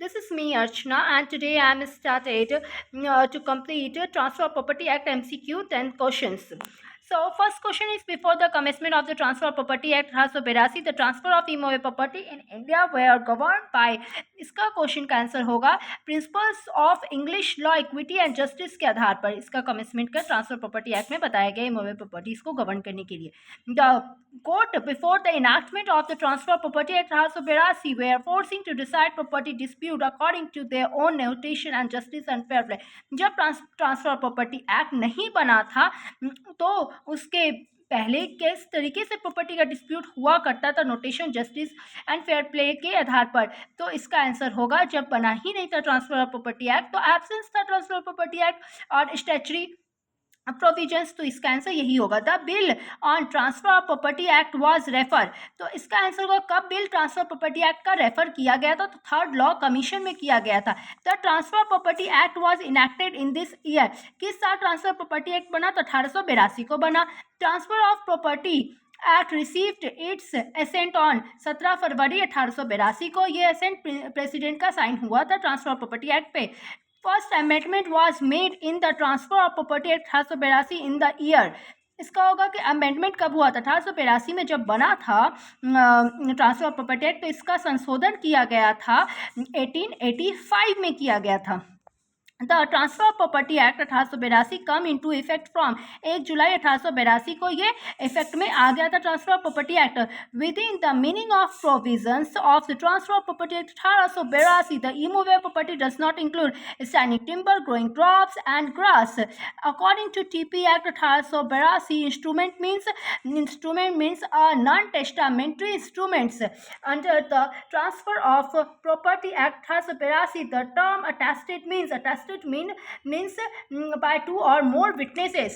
This is me, Archana, and today I am started to complete Transfer of Property Act MCQ 10 questions. So, first question is before the commencement of the Transfer of Property Act 1882, the transfer of immovable property in India were governed by. इसका question का answer होगा principles of English law equity and justice के आधार पर इसका commitment का transfer property act में बताया गया इमूवेबल प्रॉपर्टीज को गवर्न करने के लिए. The court before the enactment of the Transfer of Property Act 1882 were forcing to decide property dispute according to their own notation and justice and fair play. जब transfer property act नहीं बना था तो उसके पहले किस तरीके से प्रॉपर्टी का डिस्प्यूट हुआ करता था notation justice and fair play के आधार पर. तो इसका आंसर होगा जब बना ही नहीं था ट्रांसफर ऑफ प्रॉपर्टी एक्ट तो एब्सेंस था ट्रांसफर ऑफ प्रॉपर्टी एक्ट और स्टैच्यूटरी प्रोविजंस. तो इसका आंसर यही होगा. The bill on transfer of property act was refer. तो इसका आंसर होगा कब बिल ट्रांसफर प्रॉपर्टी एक्ट का रेफर किया गया था. तो थर्ड लॉ कमीशन में किया गया था. The transfer property act was enacted in this year. किस साल ट्रांसफर प्रॉपर्टी एक्ट बना. तो 1882 को बना. Transfer of property act received its assent on 17 फरवरी 1882 को. ये एसेंट प्रेसिडेंट का साइन हुआ था ट्रांसफर ऑफ प्रॉपर्टी एक्ट पे. First amendment was made in the transfer of property act 1882 in the year. इसका होगा कि अमेंडमेंट कब हुआ था. 1882 में जब बना था ट्रांसफर ऑफ प्रॉपर्टी एक्ट तो इसका संशोधन किया गया था 1885 में किया गया था. The transfer of property act 1882 come into effect from 1 जुलाई 1882 को ये इफेक्ट में आ गया था transfer of property act. Within the meaning of provisions of the transfer of property act 1882 the immovable property does not include standing timber growing crops and grass. According to TP act 1882 instrument means a non testamentary instruments. Under the transfer of property act 1882 the term attested means by two or more witnesses.